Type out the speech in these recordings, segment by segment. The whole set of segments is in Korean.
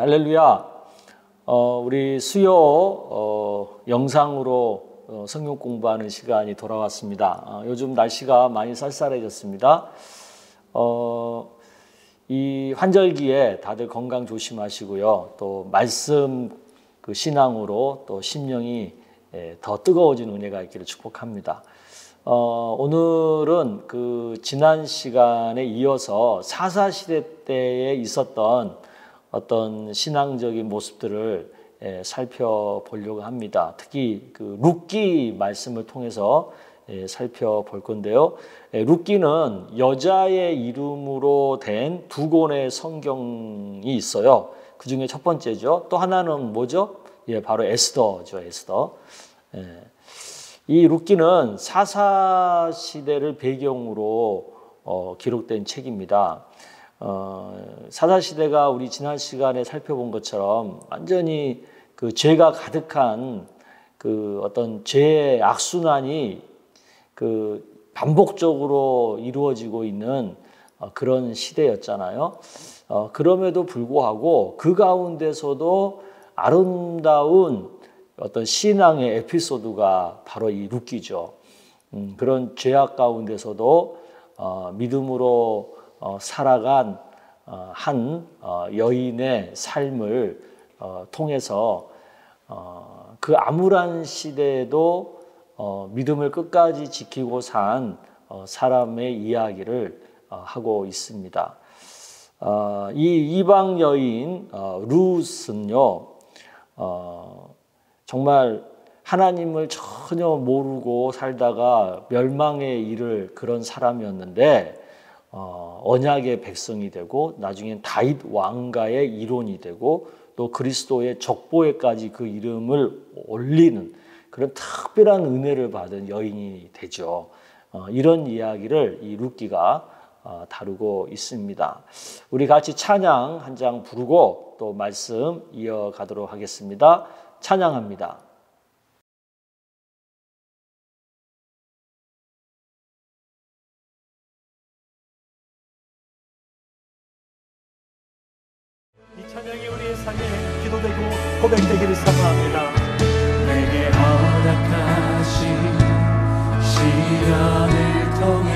할렐루야. 우리 수요 영상으로 성경 공부하는 시간이 돌아왔습니다. 요즘 날씨가 많이 쌀쌀해졌습니다. 이 환절기에 다들 건강 조심하시고요. 또 말씀 신앙으로 또 심령이 더 뜨거워진 은혜가 있기를 축복합니다. 오늘은 지난 시간에 이어서 사사시대 때에 있었던 어떤 신앙적인 모습들을 살펴보려고 합니다. 특히 룻기 말씀을 통해서 살펴볼 건데요. 룻기는 여자의 이름으로 된 두 권의 성경이 있어요. 그 중에 첫 번째죠. 또 하나는 뭐죠? 바로 에스더죠. 에스더. 이 룻기는 사사시대를 배경으로 기록된 책입니다. 사사시대가 우리 지난 시간에 살펴본 것처럼 완전히 죄가 가득한 어떤 죄의 악순환이 반복적으로 이루어지고 있는 그런 시대였잖아요. 그럼에도 불구하고 그 가운데서도 아름다운 어떤 신앙의 에피소드가 바로 이 룻기죠. 그런 죄악 가운데서도 믿음으로 살아간 한 여인의 삶을 통해서 그 암울한 시대에도 믿음을 끝까지 지키고 산 사람의 이야기를 하고 있습니다. 이 이방 여인 룻은요, 정말 하나님을 전혀 모르고 살다가 멸망에 이를 그런 사람이었는데 언약의 백성이 되고 나중엔 다윗 왕가의 일원이 되고 또 그리스도의 족보에까지 그 이름을 올리는 그런 특별한 은혜를 받은 여인이 되죠. 이런 이야기를 이 룻기가 다루고 있습니다. 우리 같이 찬양 한 장 부르고 또 말씀 이어가도록 하겠습니다. 찬양합니다. 이 찬양이 우리의 삶에 기도되고 고백되기를 사모합니다. 내게 허락하신 시련을 통해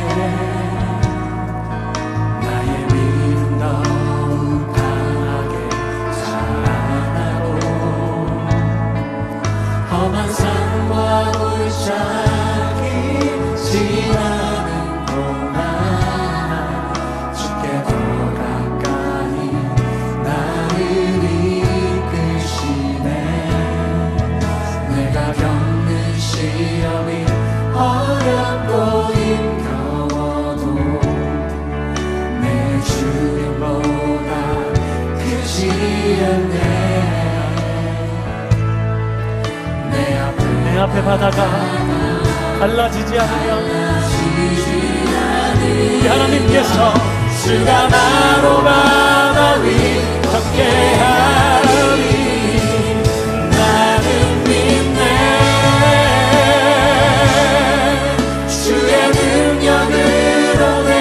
나의 믿음 더욱 강하게 자라나고 험한 산과 골짜기 지나는 동안 주께 더 가까이 나를 이끄시네. 내가 겪는 시험이 어렵고 힘겨워도 내 주님보다 크지 않네. 내 앞에 바다가 갈라지지 않으면 우리 하나님께서 주가 나로 바다 위 걷게 하리. 나는 믿네. 주의 능력으로 내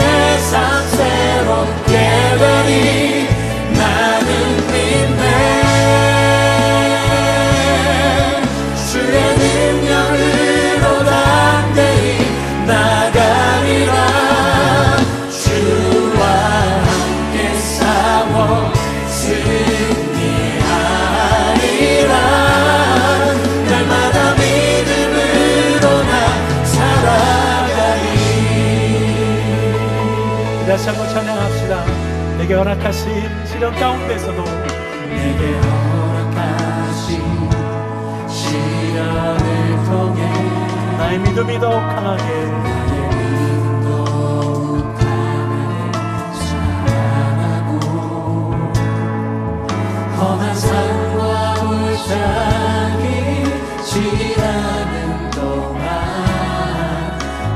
삶 새롭게 되리. 나는 믿네. 주의 능력으로 담대히 나가리라. 주와 함께 싸워 승리하리라. 날마다 믿음으로 나 살아가리. 다시 한번 찬양합시다. 내게 허락하신 시련 가운데서도 내게 허락하신 시련을 통해 나의 믿음이 더욱 강하게 나의 믿음 더욱 강하게 자라나고 험한 산과 골짜기 지나는 동안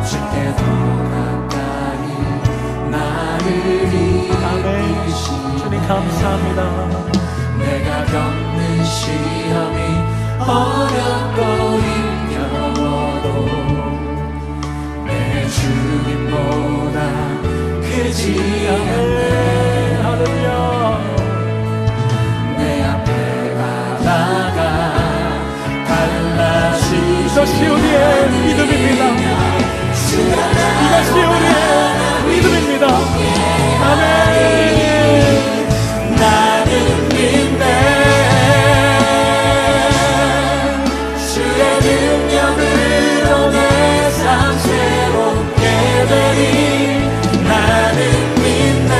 주께 더 가까이 나를 이끄시네. 주님 감사합니다. 내가 겪는 시험이 어렵고 힘겨워도 내 주님보다 크지 않네. 할렐루야. 내 역사가 달라지고 이것이 우리의 믿음입니다. 이것이 우리의 믿음입니다. 아멘. 나는 믿네 주의 능력으로 내 삶 새롭게 되리. 나는 믿네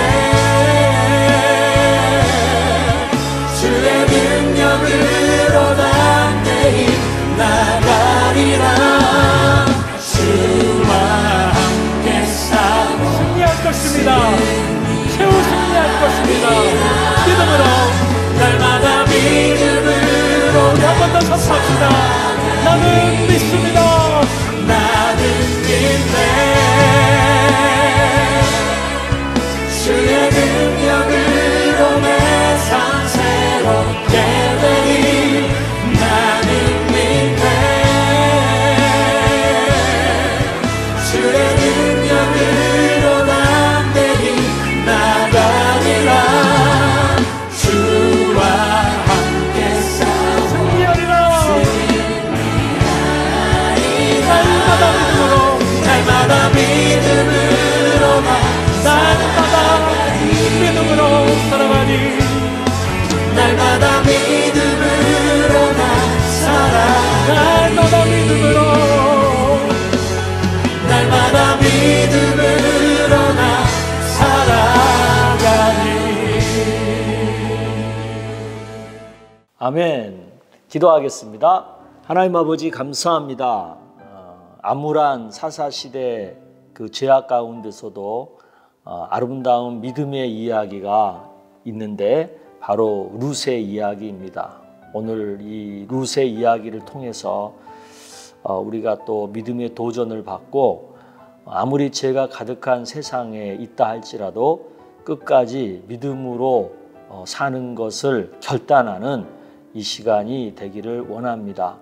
주의 능력으로 담대히 나가리라. 주와 함께 싸워 승리할 것입니다. 최후 승리할 것입니다. 믿음으로 날마다 믿음으로 한 번 더 선포합시다. 나는 믿습니다. 나는 믿네 주의 능력으로 내 삶 새롭게 되리. 나는 믿네 주의 능력으로 담대히 나가리라. 주와 함께 싸워 승리하리라. 날마다 믿음으로 날마다 믿음으로 살아가니 날마다 믿음으로 나 살아. 날마다 믿음으로 날마다 믿음으로 나 살아가니. 아멘. 기도하겠습니다. 하나님 아버지 감사합니다. 암울한 사사시대 그 죄악 가운데서도 아름다운 믿음의 이야기가 있는데 바로 룻의 이야기입니다. 오늘 이 룻의 이야기를 통해서 우리가 또 믿음의 도전을 받고 아무리 죄가 가득한 세상에 있다 할지라도 끝까지 믿음으로 사는 것을 결단하는 이 시간이 되기를 원합니다.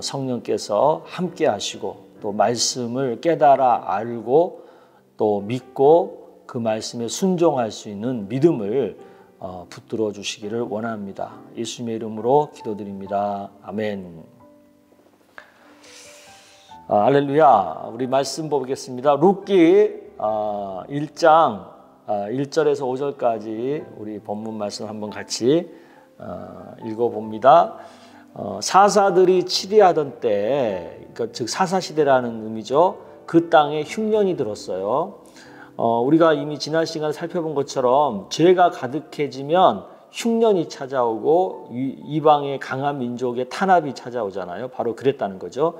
성령께서 함께 하시고 또 말씀을 깨달아 알고 또 믿고 그 말씀에 순종할 수 있는 믿음을 붙들어 주시기를 원합니다. 예수님의 이름으로 기도드립니다. 아멘. 할렐루야. 우리 말씀 보겠습니다. 룻기 1장 1절에서 5절까지 우리 본문 말씀 한번 같이 읽어봅니다. 사사들이 치리하던 때, 그러니까 즉 사사시대라는 의미죠. 그 땅에 흉년이 들었어요. 우리가 이미 지난 시간에 살펴본 것처럼 죄가 가득해지면 흉년이 찾아오고 이방의 강한 민족의 탄압이 찾아오잖아요. 바로 그랬다는 거죠.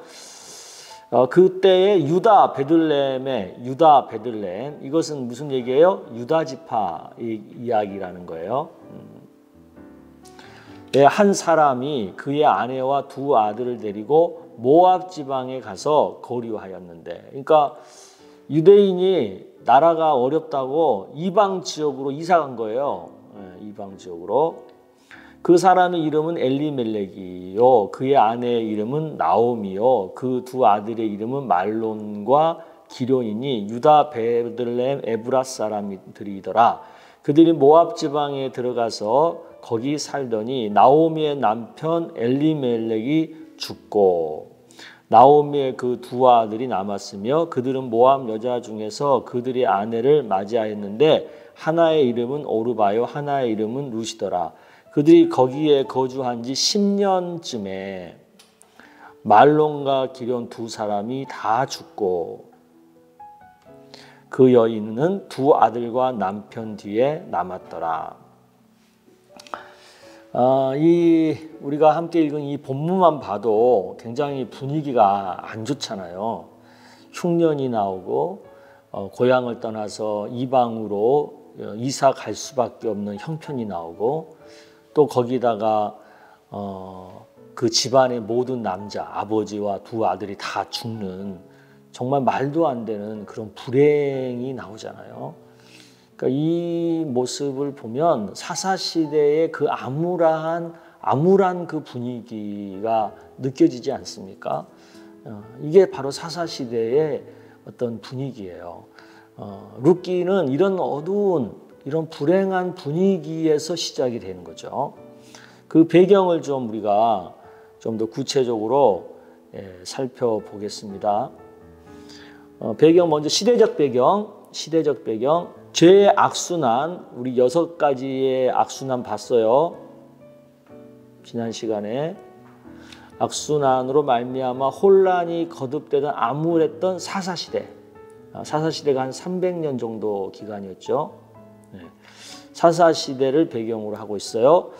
그때의 유다 베들레헴, 이것은 무슨 얘기예요? 유다 지파 이야기라는 거예요. 한 사람이 그의 아내와 두 아들을 데리고 모압 지방에 가서 거류하였는데, 그러니까 유대인이 나라가 어렵다고 이방 지역으로 이사 간 거예요. 이방 지역으로. 그 사람의 이름은 엘리멜렉이요, 그의 아내의 이름은 나오미요, 그 두 아들의 이름은 말론과 기련이니 유다 베들레헴 에브라 사람들이더라. 그들이 모압 지방에 들어가서 거기 살더니 나오미의 남편 엘리멜렉이 죽고 나오미의 그 두 아들이 남았으며 그들은 모압 여자 중에서 그들의 아내를 맞이하였는데 하나의 이름은 오르바요 하나의 이름은 룻이더라. 그들이 거기에 거주한 지 10년쯤에 말론과 기련 두 사람이 다 죽고 그 여인은 두 아들과 남편 뒤에 남았더라. 우리가 함께 읽은 이 본문만 봐도 굉장히 분위기가 안 좋잖아요. 흉년이 나오고 고향을 떠나서 이방으로 이사 갈 수밖에 없는 형편이 나오고 또 거기다가 그 집안의 모든 남자, 아버지와 두 아들이 다 죽는 정말 말도 안 되는 그런 불행이 나오잖아요. 그러니까 이 모습을 보면 사사시대의 그 암울한 그 분위기가 느껴지지 않습니까? 이게 바로 사사시대의 어떤 분위기예요. 룻기는 이런 어두운 이런 불행한 분위기에서 시작이 되는 거죠. 그 배경을 좀 우리가 좀 더 구체적으로 살펴보겠습니다. 배경 먼저 시대적 배경. 죄의 악순환, 우리 6가지의 악순환 봤어요. 지난 시간에 악순환으로 말미암아 혼란이 거듭되던 암울했던 사사시대. 사사시대가 한 300년 정도 기간이었죠. 사사시대를 배경으로 하고 있어요.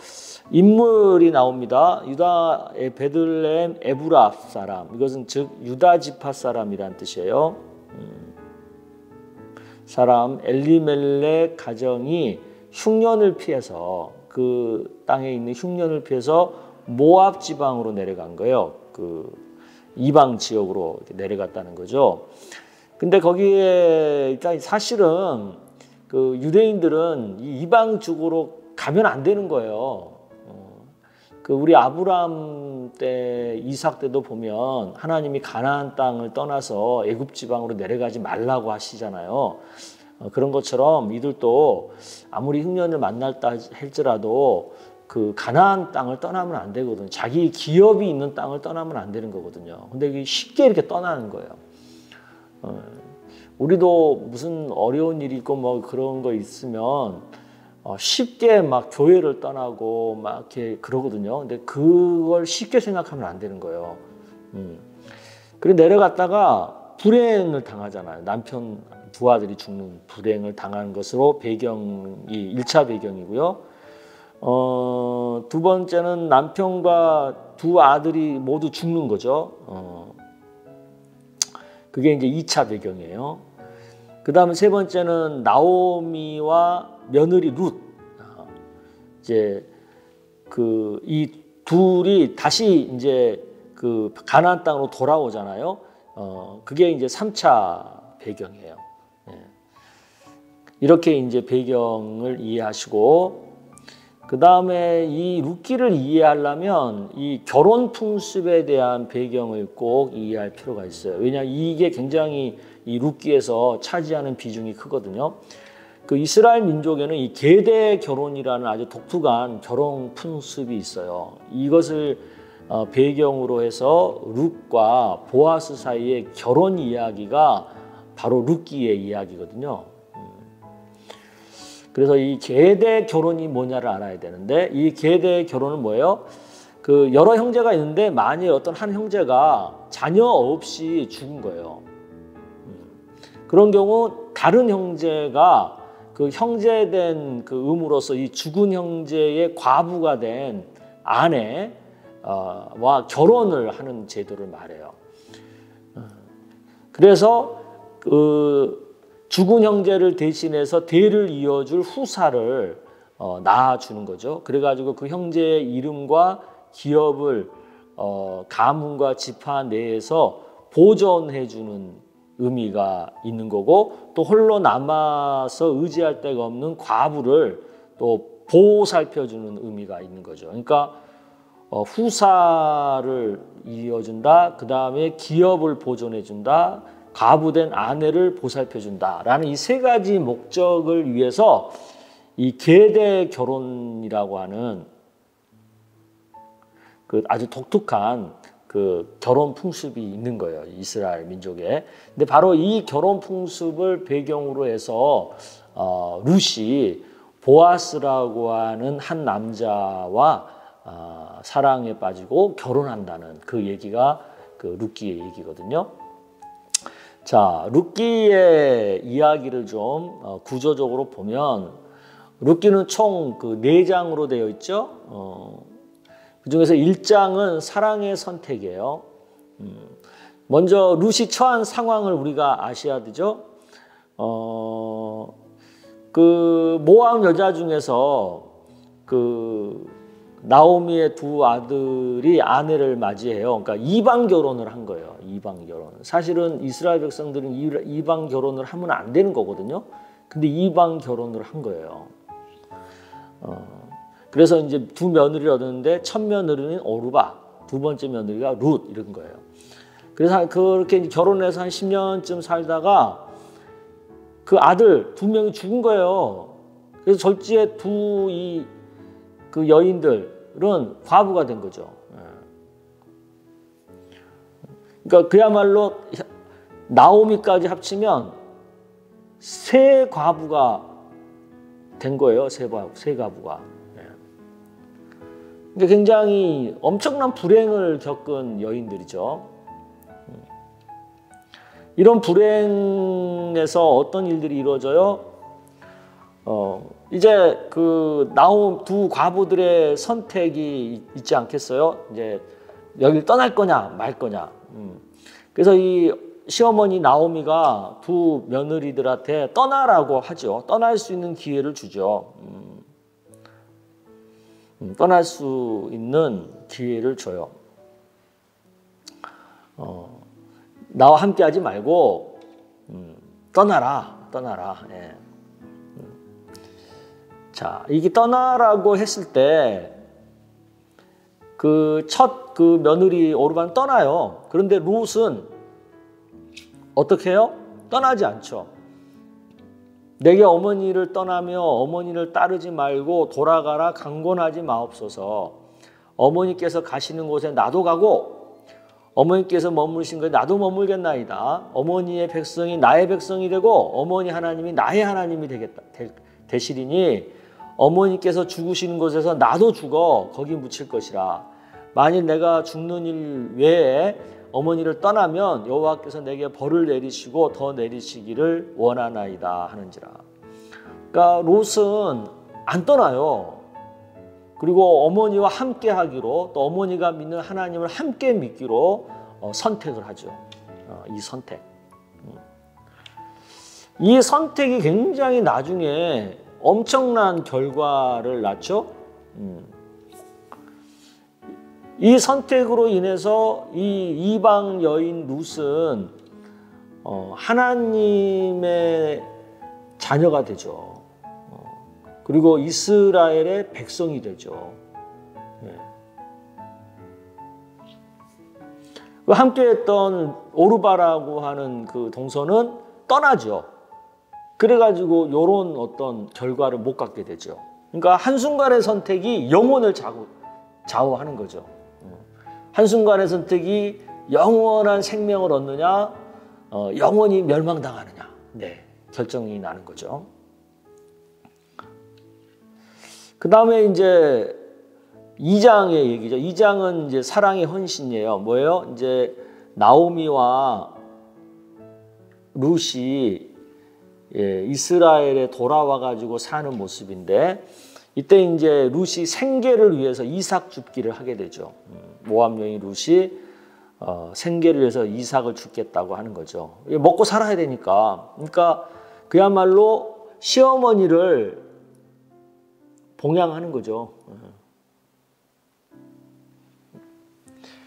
인물이 나옵니다. 유다의 베들레헴 에브라 사람, 이것은 즉 유다 지파 사람이란 뜻이에요. 사람 엘리멜렉 가정이 흉년을 피해서, 그 땅에 있는 흉년을 피해서 모압 지방으로 내려간 거예요. 그 이방 지역으로 내려갔다는 거죠. 근데 거기에 일단 사실은 그 유대인들은 이 이방 쪽으로 가면 안 되는 거예요. 그 우리 아브라함 때, 이삭 때도 보면 하나님이 가나안 땅을 떠나서 애굽 지방으로 내려가지 말라고 하시잖아요. 그런 것처럼 이들도 아무리 흉년을 만났다 할지라도 그 가나안 땅을 떠나면 안 되거든요. 자기 기업이 있는 땅을 떠나면 안 되는 거거든요. 근데 이게 쉽게 이렇게 떠나는 거예요. 우리도 무슨 어려운 일이 있고 뭐 그런 거 있으면 쉽게 막 교회를 떠나고 막 이렇게 그러거든요. 근데 그걸 쉽게 생각하면 안 되는 거예요. 그리고 내려갔다가 불행을 당하잖아요. 남편 두 아들이 죽는 불행을 당한 것으로 배경이 1차 배경이고요. 두 번째는 남편과 두 아들이 모두 죽는 거죠. 그게 이제 2차 배경이에요. 그 다음에 세 번째는 나오미와 며느리 룻. 이제 그 이 둘이 다시 이제 그 가나안 땅으로 돌아오잖아요. 그게 이제 3차 배경이에요. 이렇게 이제 배경을 이해하시고, 그 다음에 이 룻기를 이해하려면 이 결혼 풍습에 대한 배경을 꼭 이해할 필요가 있어요. 왜냐하면 이게 굉장히 이 룻기에서 차지하는 비중이 크거든요. 그 이스라엘 민족에는 이 계대 결혼이라는 아주 독특한 결혼 풍습이 있어요. 이것을 배경으로 해서 룻과 보아스 사이의 결혼 이야기가 바로 룻기의 이야기거든요. 그래서 이 계대 결혼이 뭐냐를 알아야 되는데, 이 계대 결혼은 뭐예요? 그 여러 형제가 있는데 만일 어떤 한 형제가 자녀 없이 죽은 거예요. 그런 경우 다른 형제가 그 형제된 그 의무로서 이 죽은 형제의 과부가 된 아내와 결혼을 하는 제도를 말해요. 그래서 그 죽은 형제를 대신해서 대를 이어줄 후사를 낳아주는 거죠. 그래가지고 그 형제의 이름과 기업을 가문과 지파 내에서 보존해주는 의미가 있는 거고, 또 홀로 남아서 의지할 데가 없는 과부를 또 보살펴주는 의미가 있는 거죠. 그러니까 후사를 이어준다, 그 다음에 기업을 보존해준다, 과부된 아내를 보살펴준다라는 이 세 가지 목적을 위해서 이 계대 결혼이라고 하는 그 아주 독특한 그 결혼 풍습이 있는 거예요, 이스라엘 민족에. 근데 바로 이 결혼 풍습을 배경으로 해서 룻이 보아스라고 하는 한 남자와 사랑에 빠지고 결혼한다는 그 얘기가 그 룻기의 얘기거든요. 자, 룻기의 이야기를 좀 구조적으로 보면, 룻기는 총 그 4장으로 되어 있죠. 그중에서 1장은 사랑의 선택이에요. 먼저 룻이 처한 상황을 우리가 아셔야 되죠. 그 모압 여자 중에서 그 나오미의 두 아들이 아내를 맞이해요. 그러니까 이방 결혼을 한 거예요. 이방 결혼. 사실은 이스라엘 백성들은 이방 결혼을 하면 안 되는 거거든요. 근데 이방 결혼을 한 거예요. 그래서 이제 두 며느리를 얻었는데, 첫 며느리는 오르바, 두 번째 며느리가 룻, 이런 거예요. 그래서 그렇게 결혼해서 한 10년쯤 살다가 그 아들 2명이 죽은 거예요. 그래서 절지에 그 여인들, 아들은 과부가 된 거죠. 그러니까 그야말로 나오미까지 합치면 세 과부가 된 거예요. 세 과부가. 그러니까 굉장히 엄청난 불행을 겪은 여인들이죠. 이런 불행에서 어떤 일들이 이루어져요? 이제 그 두 과부들의 선택이 있지 않겠어요? 이제 여길 떠날 거냐 말 거냐. 그래서 이 시어머니 나오미가 두 며느리들한테 떠나라고 하죠. 떠날 수 있는 기회를 주죠. 떠날 수 있는 기회를 줘요. 나와 함께 하지 말고 떠나라. 예. 자, 이게 떠나라고 했을 때 그 첫 며느리 오르반은 떠나요. 그런데 룻은 어떻게 해요? 떠나지 않죠. 내게 어머니를 떠나며 어머니를 따르지 말고 돌아가라 강권하지 마옵소서. 어머니께서 가시는 곳에 나도 가고 어머니께서 머무르신 곳에 나도 머물겠나이다. 어머니의 백성이 나의 백성이 되고 어머니 하나님이 나의 하나님이 되시리니 어머니께서 죽으시는 곳에서 나도 죽어 거기 묻힐 것이라. 만일 내가 죽는 일 외에 어머니를 떠나면 여호와께서 내게 벌을 내리시고 더 내리시기를 원하나이다 하는지라. 그러니까 롯은 안 떠나요. 그리고 어머니와 함께 하기로 또 어머니가 믿는 하나님을 함께 믿기로 선택을 하죠. 이 선택. 이 선택이 굉장히 나중에 엄청난 결과를 낳죠. 이 선택으로 인해서 이 이방 여인 룻은 하나님의 자녀가 되죠. 그리고 이스라엘의 백성이 되죠. 함께했던 오르바라고 하는 그 동서는 떠나죠. 그래가지고 이런 어떤 결과를 못 갖게 되죠. 그러니까 한순간의 선택이 영혼을 좌우하는 거죠. 한순간의 선택이 영원한 생명을 얻느냐, 영원히 멸망당하느냐, 네, 결정이 나는 거죠. 그 다음에 이제 2장의 얘기죠. 2장은 이제 사랑의 헌신이에요. 뭐예요? 이제 나오미와 룻이 이스라엘에 돌아와 가지고 사는 모습인데, 이때 이제 룻이 생계를 위해서 이삭 줍기를 하게 되죠. 모압 여인 룻이 생계를 위해서 이삭을 줍겠다고 하는 거죠. 먹고 살아야 되니까. 그러니까 그야말로 시어머니를 봉양하는 거죠.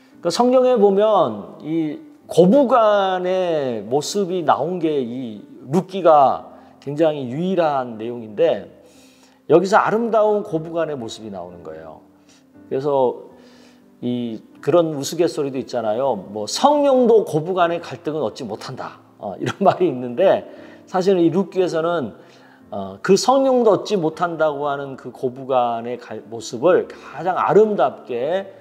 그러니까 성경에 보면 이 고부간의 모습이 나온 게 이 룻기가 굉장히 유일한 내용인데, 여기서 아름다운 고부간의 모습이 나오는 거예요. 그래서 그런 우스갯소리도 있잖아요. 뭐 성령도 고부간의 갈등은 얻지 못한다. 이런 말이 있는데, 사실은 이 룻기에서는 그 성령도 얻지 못한다고 하는 그 고부간의 모습을 가장 아름답게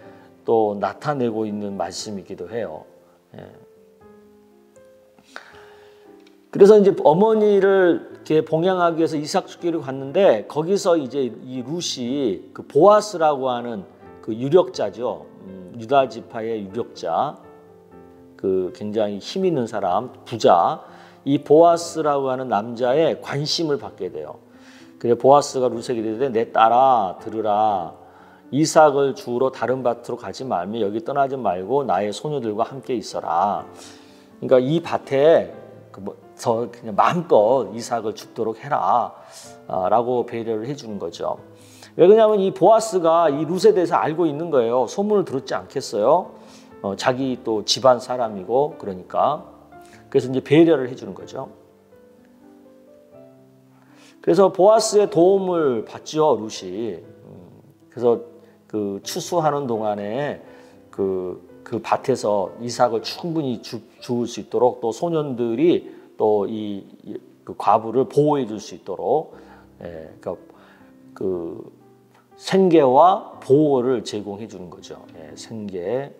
또 나타내고 있는 말씀이기도 해요. 그래서 이제 어머니를 이렇게 봉양하기 위해서 이삭 줍기를 갔는데, 거기서 이제 이 룻이 그 보아스라고 하는 그 유력자죠. 유다 지파의 유력자, 그 굉장히 힘 있는 사람, 부자, 이 보아스라고 하는 남자의 관심을 받게 돼요. 그래서 보아스가 룻에게 이르되 내 딸아 들으라. 이삭을 주우러 다른 밭으로 가지 말며 여기 떠나지 말고 나의 소녀들과 함께 있어라. 그러니까 이 밭에 그냥 마음껏 이삭을 줍도록 해라 라고 배려를 해주는 거죠. 왜 그러냐면 이 보아스가 이 룻에 대해서 알고 있는 거예요. 소문을 들었지 않겠어요? 자기 또 집안 사람이고 그러니까. 그래서 이제 배려를 해주는 거죠. 그래서 보아스의 도움을 받죠, 룻이. 그래서 그 추수하는 동안에 그 밭에서 이삭을 충분히 주울 수 있도록, 또 소년들이 또 그 과부를 보호해 줄 수 있도록, 그러니까 그 생계와 보호를 제공해 주는 거죠. 예, 생계,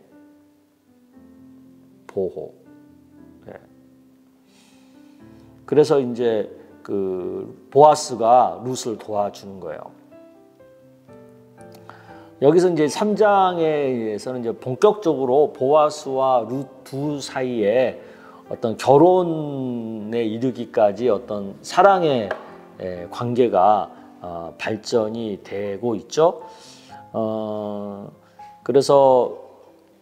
보호. 예. 그래서 이제 그 보아스가 룻을 도와주는 거예요. 여기서 이제 3장에서는 이제 본격적으로 보아스와 룻 두 사이에 어떤 결혼에 이르기까지 어떤 사랑의 관계가 발전이 되고 있죠. 그래서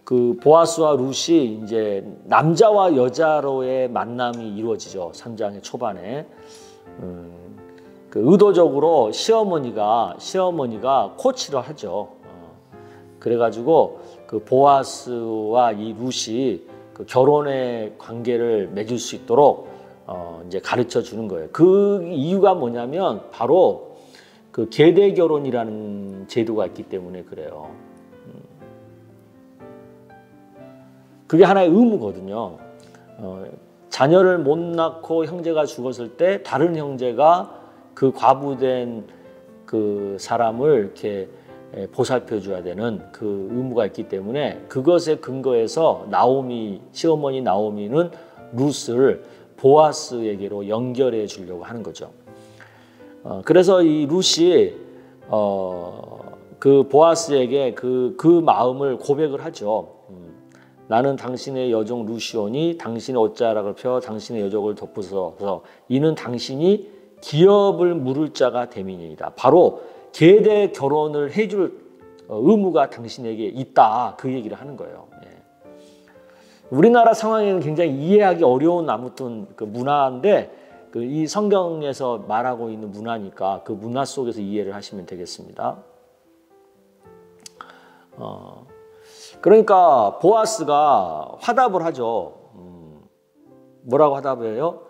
그 보아스와 룻이 이제 남자와 여자로의 만남이 이루어지죠. 3장의 초반에. 그 의도적으로 시어머니가 코치를 하죠. 그래가지고 그 보아스와 이 룻이 그 결혼의 관계를 맺을 수 있도록 이제 가르쳐 주는 거예요. 그 이유가 뭐냐면 바로 그 계대 결혼이라는 제도가 있기 때문에 그래요. 그게 하나의 의무거든요. 자녀를 못 낳고 형제가 죽었을 때 다른 형제가 그 과부된 그 사람을 이렇게 보살펴 줘야 되는 그 의무가 있기 때문에 그것에 근거해서 시어머니 나오미는 룻을 보아스에게로 연결해 주려고 하는 거죠. 그래서 이 룻이 그 보아스에게 그 마음을 고백을 하죠. 나는 당신의 여종 루시오니 당신의 옷자락을 펴 당신의 여종을 덮으소서 이는 당신이 기업을 물을 자가 됨이니이다. 바로 계대 결혼을 해줄 의무가 당신에게 있다. 그 얘기를 하는 거예요. 우리나라 상황에는 굉장히 이해하기 어려운 아무튼 그 문화인데 이 성경에서 말하고 있는 문화니까 그 문화 속에서 이해를 하시면 되겠습니다. 그러니까 보아스가 화답을 하죠. 뭐라고 화답을 해요?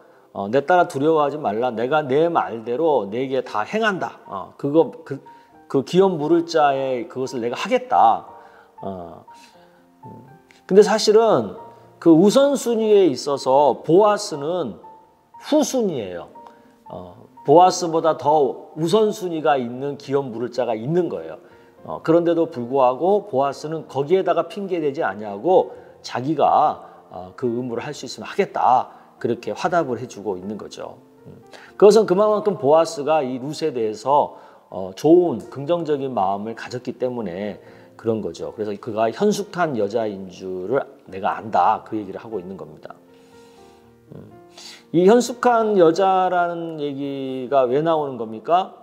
내 딸아 두려워하지 말라. 내가 내 말대로 내게 다 행한다. 그 기업 물을 자의 그것을 내가 하겠다. 근데 사실은 그 우선순위에 있어서 보아스는 후순위예요. 보아스보다 더 우선순위가 있는 기업 물을 자가 있는 거예요. 그런데도 불구하고 보아스는 거기에다가 핑계대지 아니하고 자기가 그 의무를 할 수 있으면 하겠다. 그렇게 화답을 해주고 있는 거죠. 그것은 그만큼 보아스가 이 룻에 대해서 좋은 긍정적인 마음을 가졌기 때문에 그런 거죠. 그래서 그가 현숙한 여자인 줄을 내가 안다. 그 얘기를 하고 있는 겁니다. 이 현숙한 여자라는 얘기가 왜 나오는 겁니까?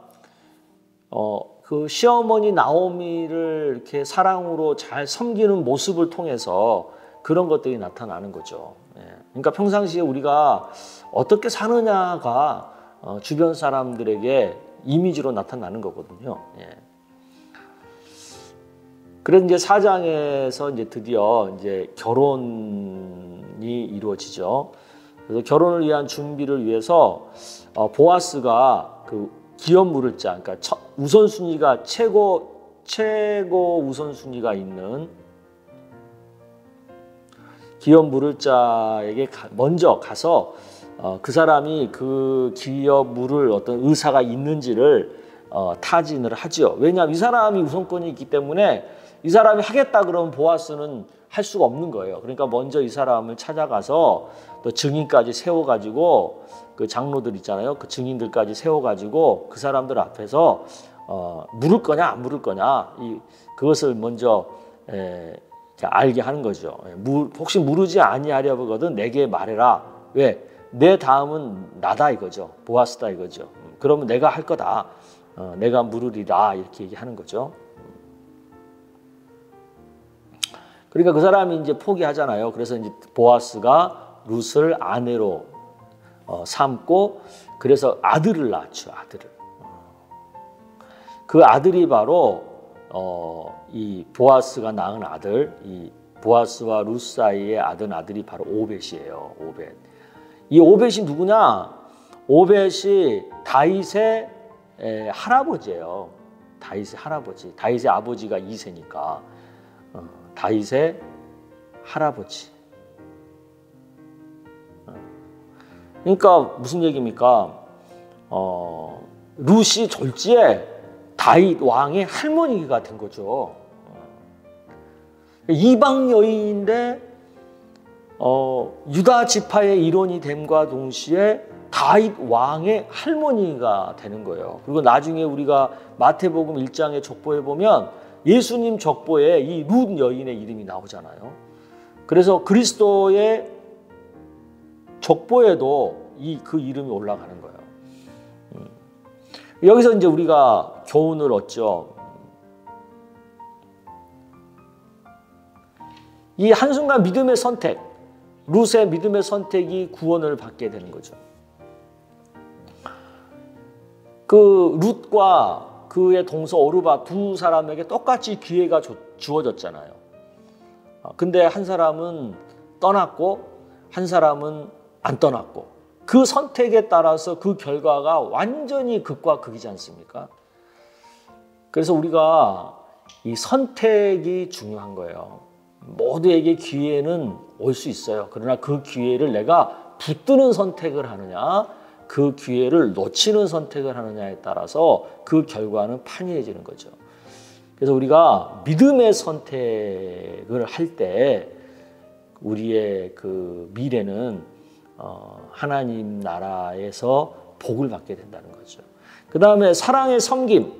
그 시어머니 나오미를 이렇게 사랑으로 잘 섬기는 모습을 통해서 그런 것들이 나타나는 거죠. 그러니까 평상시에 우리가 어떻게 사느냐가 주변 사람들에게 이미지로 나타나는 거거든요. 그래서 이제 4장에서 이제 드디어 이제 결혼이 이루어지죠. 그래서 결혼을 위한 준비를 위해서 보아스가 그 기업 물을 자, 그러니까 우선순위가 최고 우선순위가 있는 기업 물을 자에게 먼저 가서 그 사람이 그 기업 물을 어떤 의사가 있는지를 타진을 하죠. 왜냐하면 이 사람이 우선권이 있기 때문에 이 사람이 하겠다 그러면 보아스는 할 수가 없는 거예요. 그러니까 먼저 이 사람을 찾아가서 또 증인까지 세워가지고 그 장로들 있잖아요. 그 증인들까지 세워가지고 그 사람들 앞에서 물을 거냐 안 물을 거냐 그것을 먼저 알게 하는 거죠. 혹시 물으지 아니하려거든 내게 말해라. 왜? 내 다음은 나다 이거죠. 보아스다 이거죠. 그러면 내가 할 거다. 내가 물으리라 이렇게 얘기하는 거죠. 그러니까 그 사람이 이제 포기하잖아요. 그래서 이제 보아스가 룻을 아내로 삼고 그래서 아들을 낳죠. 아들을. 그 아들이 바로 이 보아스가 낳은 아들, 이 보아스와 룻 사이에 아들이 바로 오벳이에요. 오벳. 이 오벳이 누구냐? 오벳이 다윗의 할아버지예요. 다윗의 할아버지. 다윗의 아버지가 이새니까 다윗의 할아버지. 그러니까 무슨 얘기입니까? 룻이 졸지에 다윗 왕의 할머니가 된 거죠. 이방 여인인데 유다 지파의 일원이 됨과 동시에 다윗 왕의 할머니가 되는 거예요. 그리고 나중에 우리가 마태복음 1장의 족보에 보면 예수님 족보에 이 룻 여인의 이름이 나오잖아요. 그래서 그리스도의 족보에도 그 이름이 올라가는 거예요. 여기서 이제 우리가 교훈을 얻죠. 이 한순간 믿음의 선택, 룻의 믿음의 선택이 구원을 받게 되는 거죠. 그 룻과 그의 동서 오르바 두 사람에게 똑같이 기회가 주어졌잖아요. 근데 한 사람은 떠났고 한 사람은 안 떠났고 그 선택에 따라서 그 결과가 완전히 극과 극이지 않습니까? 그래서 우리가 이 선택이 중요한 거예요. 모두에게 기회는 올 수 있어요. 그러나 그 기회를 내가 붙드는 선택을 하느냐, 그 기회를 놓치는 선택을 하느냐에 따라서 그 결과는 판이해지는 거죠. 그래서 우리가 믿음의 선택을 할 때 우리의 그 미래는 하나님 나라에서 복을 받게 된다는 거죠. 그 다음에 사랑의 섬김,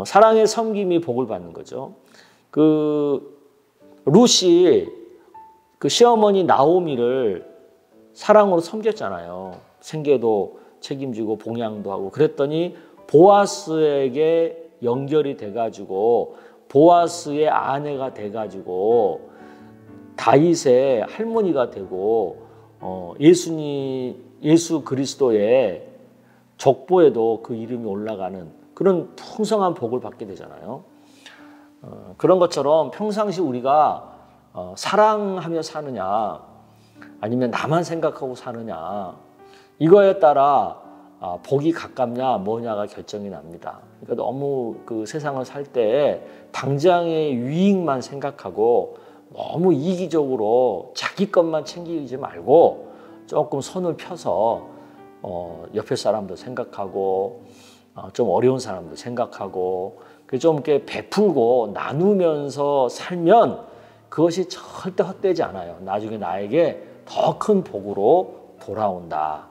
사랑의 섬김이 복을 받는 거죠. 그 룻이 그 시어머니 나오미를 사랑으로 섬겼잖아요. 생계도 책임지고 봉양도 하고 그랬더니 보아스에게 연결이 돼가지고 보아스의 아내가 돼가지고 다윗의 할머니가 되고 예수 그리스도의 족보에도 그 이름이 올라가는 그런 풍성한 복을 받게 되잖아요. 그런 것처럼 평상시 우리가 사랑하며 사느냐 아니면 나만 생각하고 사느냐 이거에 따라 복이 가깝냐 뭐냐가 결정이 납니다. 그러니까 너무 그 세상을 살 때 당장의 유익만 생각하고 너무 이기적으로 자기 것만 챙기지 말고 조금 손을 펴서 옆에 사람도 생각하고 좀 어려운 사람도 생각하고 좀 이렇게 베풀고 나누면서 살면 그것이 절대 헛되지 않아요. 나중에 나에게 더 큰 복으로 돌아온다.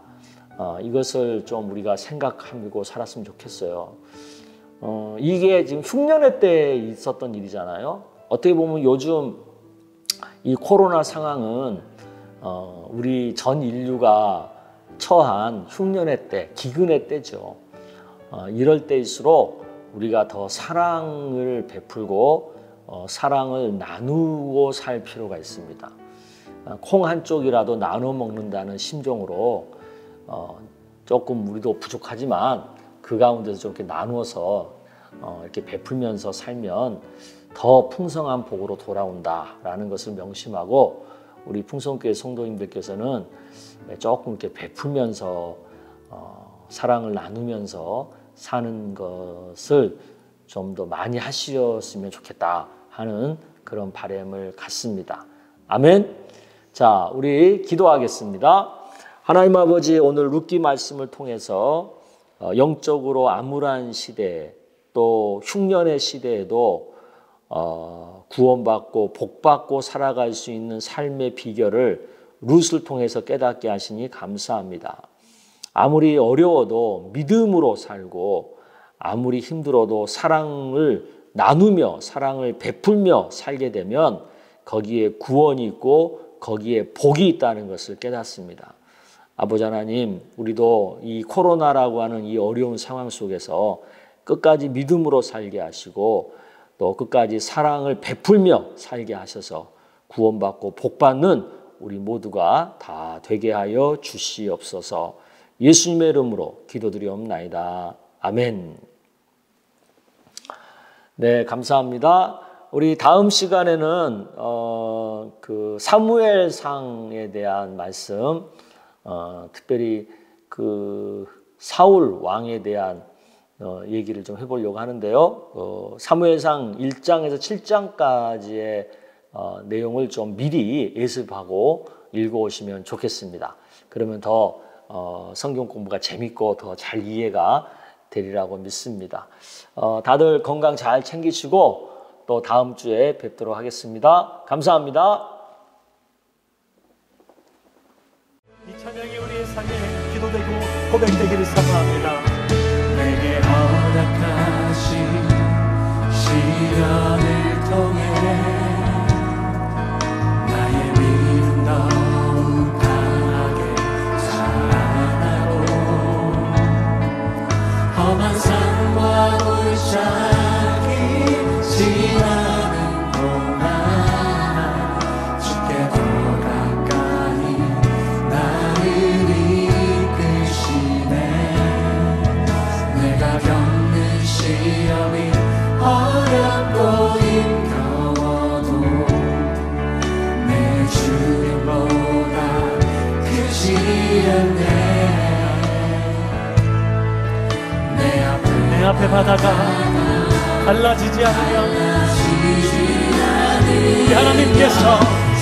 이것을 좀 우리가 생각하고 살았으면 좋겠어요. 이게 지금 흉년의 때 있었던 일이잖아요. 어떻게 보면 요즘 이 코로나 상황은 우리 전 인류가 처한 흉년의 때, 기근의 때죠. 이럴 때일수록 우리가 더 사랑을 베풀고 사랑을 나누고 살 필요가 있습니다. 콩 한 쪽이라도 나눠 먹는다는 심정으로 조금 우리도 부족하지만 그 가운데서 좀 이렇게 나누어서 이렇게 베풀면서 살면 더 풍성한 복으로 돌아온다라는 것을 명심하고 우리 풍성교회 성도님들께서는 조금 이렇게 베풀면서 사랑을 나누면서 사는 것을 좀 더 많이 하셨으면 좋겠다 하는 그런 바람을 갖습니다. 아멘. 자, 우리 기도하겠습니다. 하나님 아버지, 오늘 룻기 말씀을 통해서 영적으로 암울한 시대 또 흉년의 시대에도 구원받고 복받고 살아갈 수 있는 삶의 비결을 룻을 통해서 깨닫게 하시니 감사합니다. 아무리 어려워도 믿음으로 살고 아무리 힘들어도 사랑을 나누며 사랑을 베풀며 살게 되면 거기에 구원이 있고 거기에 복이 있다는 것을 깨닫습니다. 아버지 하나님, 우리도 이 코로나라고 하는 이 어려운 상황 속에서 끝까지 믿음으로 살게 하시고 또 끝까지 사랑을 베풀며 살게 하셔서 구원받고 복받는 우리 모두가 다 되게 하여 주시옵소서. 예수님의 이름으로 기도드리옵나이다. 아멘. 네, 감사합니다. 우리 다음 시간에는 그 사무엘상에 대한 말씀, 특별히 그 사울 왕에 대한 얘기를 좀 해보려고 하는데요. 사무엘상 1장에서 7장까지의 내용을 좀 미리 예습하고 읽어오시면 좋겠습니다. 그러면 더 성경 공부가 재밌고 더 잘 이해가 되리라고 믿습니다. 다들 건강 잘 챙기시고 또 다음 주에 뵙도록 하겠습니다. 감사합니다. 이 찬양이 우리의 삶에 기도되고 고백되기를 사모합니다. 내게 허락하신 시련을 통해 나의 믿음 더욱 강하게 자라나고 험한 산과 골짜기 지나는 동안 주께 더 가까이 나를 이끄시네. 내가 겪는 시험이 어렵고 힘겨워도 내 주님보다 크지 않네. 내 앞에 바다가 갈라지지 않으면 우리 하나님께서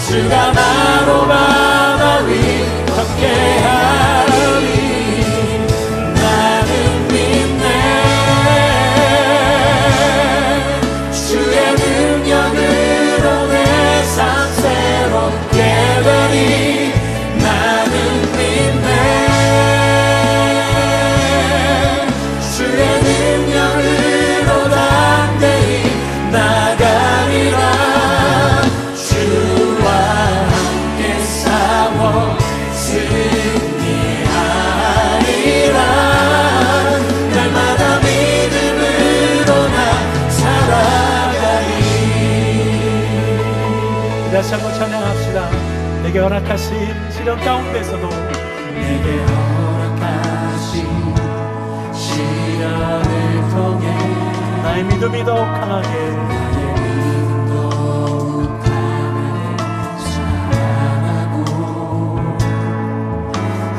주가 나로 바다 위 함께하리. 나는 믿네. 주의 능력으로 내 삶 새롭게 되리. 나는 믿네. 주의 능력으로 담대히 나가리라. 주와 함께 싸워 승리하리라. 날마다 믿음으로 나 살아가리. 다시 한번 찬양합시다. 내게 허락하신 시련 가운데서도 내게 허락하신 시련을 통해 나의 믿음이 더욱 강하게 나의 믿음 더욱 강하게 자라나고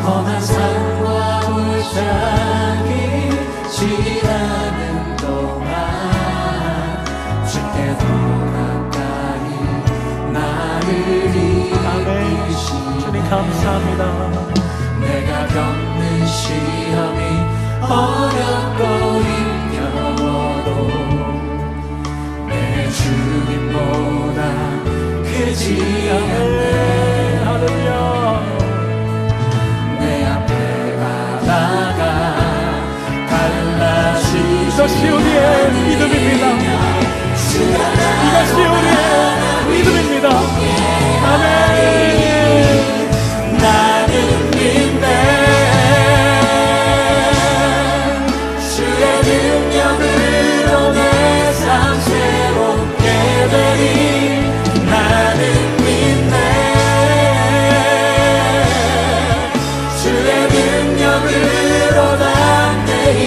험한 산과 골짜기 지나는 동안 주께 더 가까이 나를 아멘. 이끄시네. 주님 감사합니다. 내가 겪는 시험이 어렵고 힘겨워도 내 주님보다 크지 않네. 할렐루야. 내 앞에 바다가 갈라지지 이것이 우리의 믿음입니다. 이것이 우리의 믿음입니다. 아멘. 나는 믿네. 주의 능력으로 내 삶 새롭게 되리. 나는 믿네. 주의 능력으로 담대히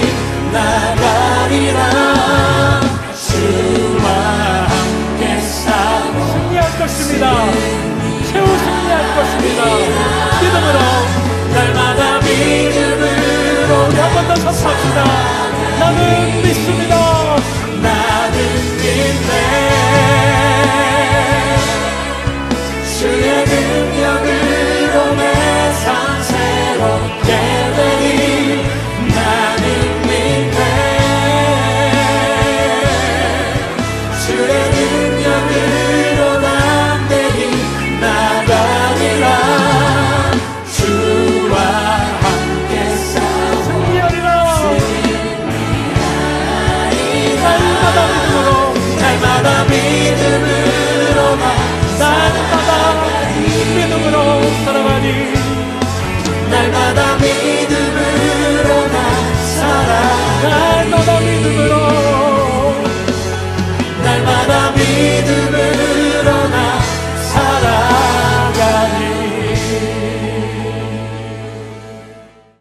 나가리라. 주와 함께 싸워 승리할 것입니다. 최후 승리할 것입니다. 믿음으로 날마다 믿음으로 우리 한 번 더 선포합시다. 나는 믿습니다.